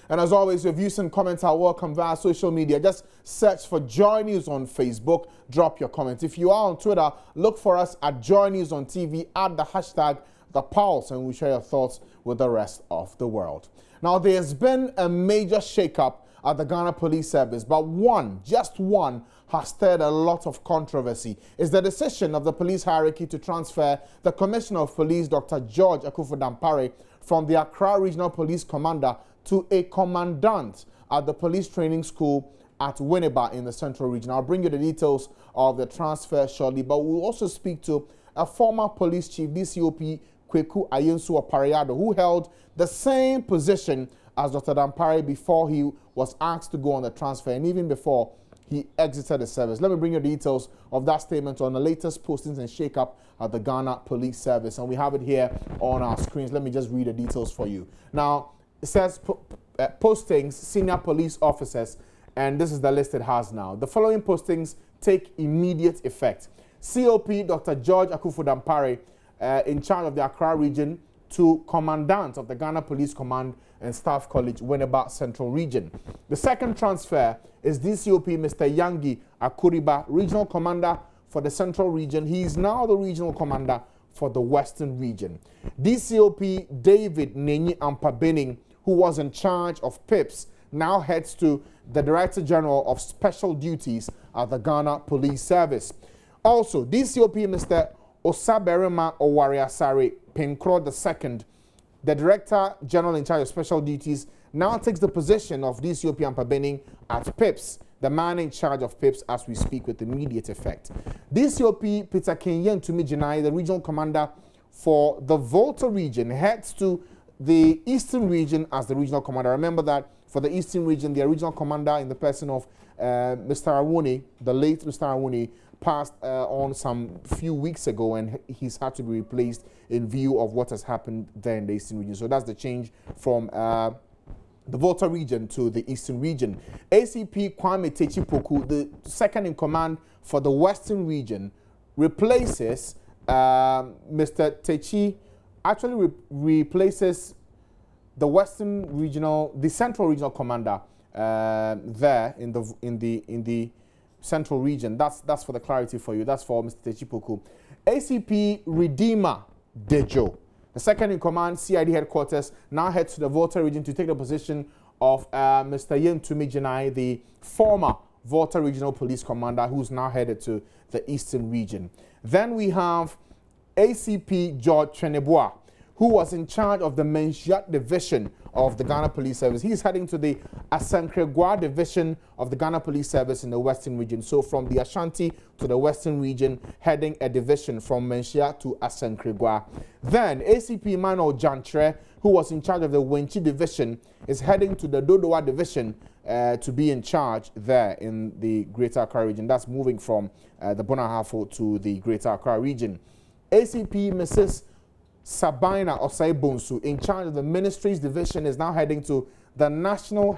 And as always, your views and comments are welcome via social media. Just search for Joy News on Facebook. Drop your comments. If you are on Twitter, look for us at Joy News on TV, add the hashtag The Pulse, and we'll share your thoughts with the rest of the world. Now, there's been a major shakeup at the Ghana Police Service, but just one, has stirred a lot of controversy. It's the decision of the police hierarchy to transfer the Commissioner of Police, Dr. George Akuffo-Dampare, from the Accra Regional Police Commander to a commandant at the police training school at Winneba in the Central Region. I'll bring you the details of the transfer shortly, but we'll also speak to a former police chief, DCOP Kweku Ayensu-Opariado, who held the same position as Dr. Dampare before he was asked to go on the transfer and even before he exited the service. Let me bring you details of that statement on the latest postings and shake-up at the Ghana Police Service. And we have it here on our screens. Let me just read the details for you. Now, it says postings, senior police officers, and this is the list it has now. The following postings take immediate effect. COP Dr. George Akuffo-Dampare, in charge of the Accra region, to Commandant of the Ghana Police Command and Staff College, Winneba Central Region. The second transfer is DCOP Mr. Yangi Akuriba, Regional Commander for the Central Region. He is now the Regional Commander for the Western Region. DCOP David Nenyi Ampabening, who was in charge of PIPS, now heads to the Director General of Special Duties at the Ghana Police Service. Also, DCOP Mr. Osaberema Owariasare Penkro II, the Director General in charge of Special Duties, now takes the position of DCOP Ampabening at PIPS, the man in charge of PIPS as we speak with immediate effect. DCOP Peter Kenyan Tumijinai, the Regional Commander for the Volta region, heads to the Eastern region as the Regional Commander. Remember that for the Eastern region, the Regional Commander in the person of Mr. Awuni, the late Mr. Awuni, passed on some few weeks ago, and he's had to be replaced in view of what has happened there in the Eastern region. So that's the change from the Volta region to the Eastern region. ACP Kwame Techipoku, the second in command for the Western region, replaces Mr. Techi, actually replaces the Central Regional Commander there in the Central Region. That's for the clarity for you. That's for Mr. Techipoku. ACP Redeemer Dejo, the second in command, CID headquarters, now heads to the Volta region to take the position of Mr. Yen Tumijinai, the former Volta Regional Police Commander, who's now headed to the Eastern region. Then we have ACP George Cheneboa, who was in charge of the Menchiat Division of the Ghana Police Service. He's heading to the Asankregua Division of the Ghana Police Service in the Western region. So from the Ashanti to the Western region, heading a division from Menchiat to Asankregua. Then ACP Manuel Jantre, who was in charge of the Wenchi Division, is heading to the Dodowa Division to be in charge there in the Greater Accra region. That's moving from the Bonahafo to the Greater Accra region. ACP Mrs. Sabina Osai Bonsu, in charge of the Ministries Division, is now heading to the National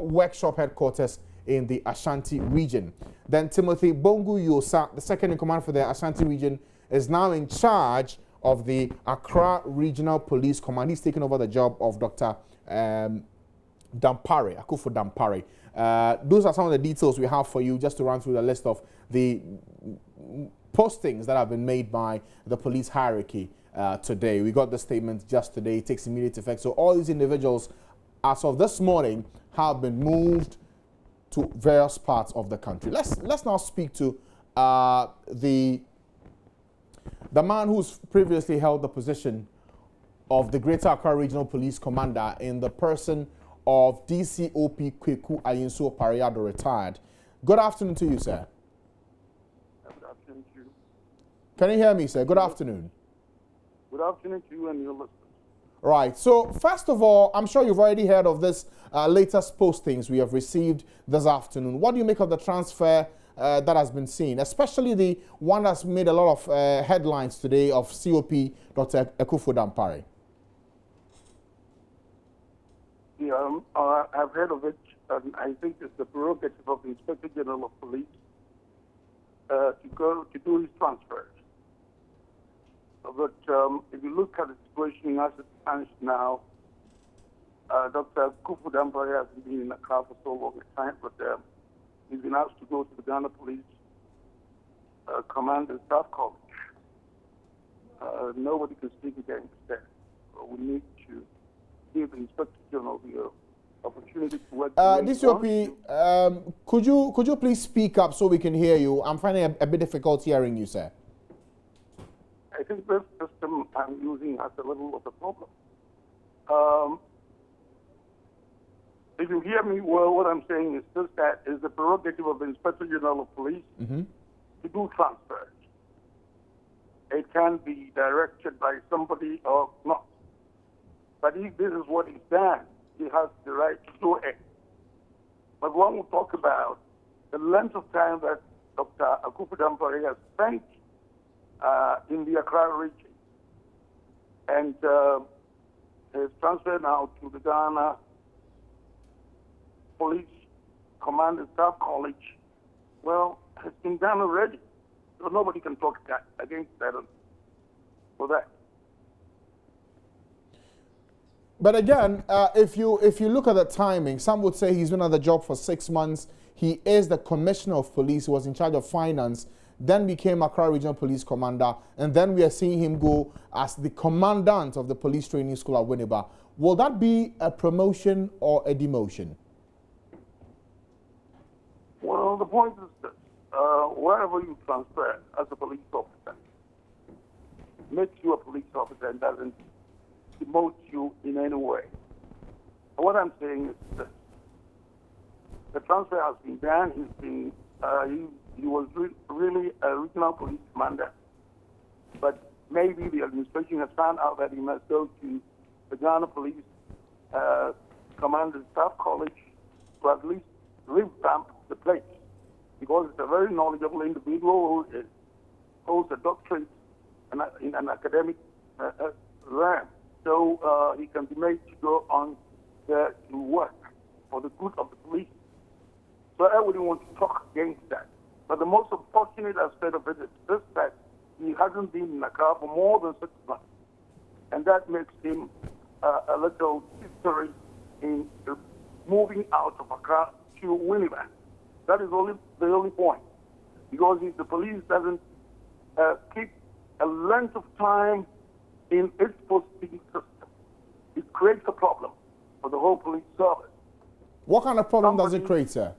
Workshop Headquarters in the Ashanti region. Then Timothy Bongu Yosa, the second in command for the Ashanti region, is now in charge of the Accra Regional Police Command. He's taken over the job of Dr. Dampare, Akuffo-Dampare. Those are some of the details we have for you, just to run through the list of the postings that have been made by the police hierarchy today. We got the statement just today. It takes immediate effect. So all these individuals, as of this morning, have been moved to various parts of the country. Let's now speak to the man who's previously held the position of the Greater Accra Regional Police Commander in the person of DCOP Kweku Ayensu-Opariado, retired. Good afternoon to you, sir. Can you hear me, sir? Good afternoon. Good afternoon to you and your listeners. Right. So, first of all, I'm sure you've already heard of this latest postings we have received this afternoon. What do you make of the transfer that has been seen, especially the one that's made a lot of headlines today of COP Dr. Akuffo-Dampare? Yeah, I've heard of it, and I think it's the prerogative of the Inspector General of Police to do his transfers. But if you look at the situation as it stands now, Dr. Kufu Dampare has been in Accra for so long a time, but he's been asked to go to the Ghana Police Command and Staff College. Nobody can speak against that. So we need to give the Inspector General the opportunity to work. DCOP, could you please speak up so we can hear you? I'm finding a bit difficult hearing you, sir. I think this system I'm using has a little of a problem. If you hear me well, what I'm saying is just that is the prerogative of the Inspector General of Police to do transfers. It can be directed by somebody or not. But if this is what he's done, he has the right to do it. But when we talk about the length of time that Dr. Akufu Dampare has spent in the Accra region and is transferred now to the Ghana Police Command and Staff College, well, it's been done already. So nobody can talk against that for that. But again, if you look at the timing, some would say he's been on the job for 6 months. He is the Commissioner of Police, who was in charge of finance, then became Accra Regional Police Commander, and then we are seeing him go as the Commandant of the Police Training School at Winneba. Will that be a promotion or a demotion? Well, the point is this. Wherever you transfer as a police officer, makes you a police officer and doesn't demote you in any way. What I'm saying is this. The transfer has been done. He's been, he was really a regional police commander, but maybe the administration has found out that he must go to the Ghana Police Command and Staff College to at least revamp the place, because it's a very knowledgeable individual who holds a doctorate in an academic realm. So he can be made to go on there to work for the good of the police. So I wouldn't want to talk against that. But the most unfortunate aspect of it is this, that he hasn't been in Accra for more than 6 months. And that makes him a little history in moving out of Accra to Winneba. That is the only point. Because if the police doesn't keep a length of time in its posting system, it creates a problem for the whole police service. What kind of problem does it create, sir?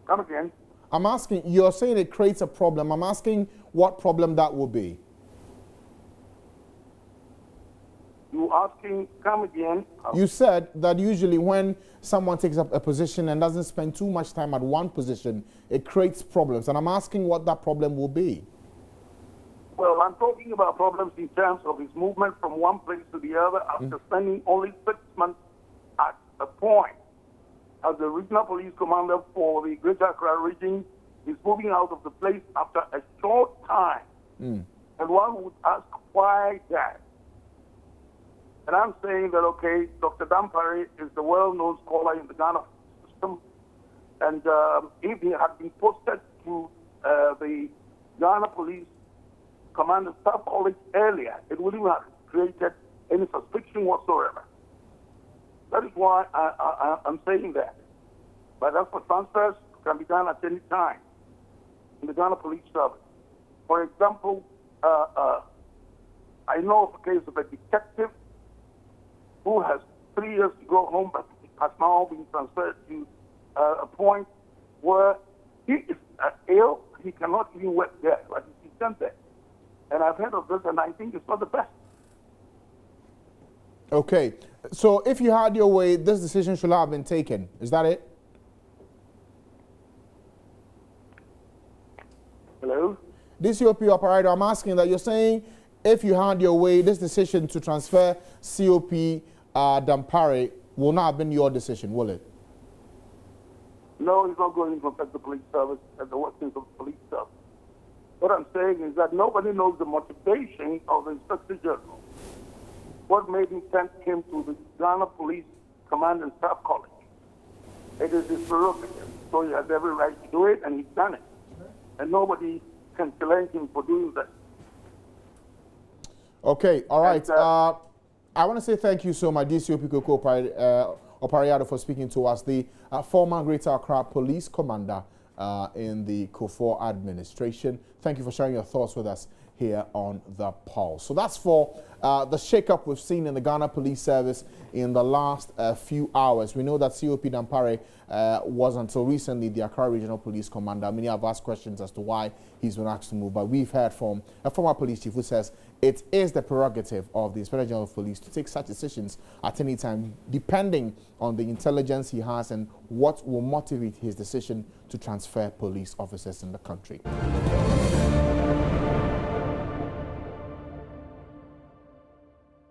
Come again? I'm asking, you're saying it creates a problem. I'm asking what problem that will be. You asking, come again? You said that usually when someone takes up a position and doesn't spend too much time at one position, it creates problems. And I'm asking what that problem will be. Well, I'm talking about problems in terms of his movement from one place to the other after spending only 6 months at a point. As the regional police commander for the Greater Accra region, he's moving out of the place after a short time. And one would ask, why that? And I'm saying that, okay, Dr. Dampare is the well-known scholar in the Ghana system. And if he had been posted to the Ghana Police Command and Staff College earlier, it wouldn't have created any suspicion whatsoever. That is why I'm saying that. But as for transfers, can be done at any time in the Ghana Police Service. For example, I know of a case of a detective who has 3 years to go home, but has now been transferred to a point where he is ill, he cannot even work there, but he's sent there. And I've heard of this, and I think it's not the best. Okay, so if you had your way, this decision should have been taken. Is that it? Hello? DCOP operator, I'm asking that you're saying if you had your way, this decision to transfer COP Dampare will not have been your decision, will it? No, it's not going to affect the police service and the workings of the police service. What I'm saying is that nobody knows the motivation of the Inspector General. What made him send him to the Ghana Police Command and Staff College? It is his prerogative, so he has every right to do it, and he's done it. And nobody can challenge him for doing that. Okay, all right. I want to say thank you so much, DCOP Koko Opariado, for speaking to us, the former Greater Accra Police Commander in the Kufuor administration. Thank you for sharing your thoughts with us here on The Pulse. So that's for the shake-up we've seen in the Ghana Police Service in the last few hours. We know that COP Dampare was until recently the Accra Regional Police Commander. Many have asked questions as to why he's been asked to move, but we've heard from a former police chief who says it is the prerogative of the Inspector General of Police to take such decisions at any time, depending on the intelligence he has and what will motivate his decision to transfer police officers in the country.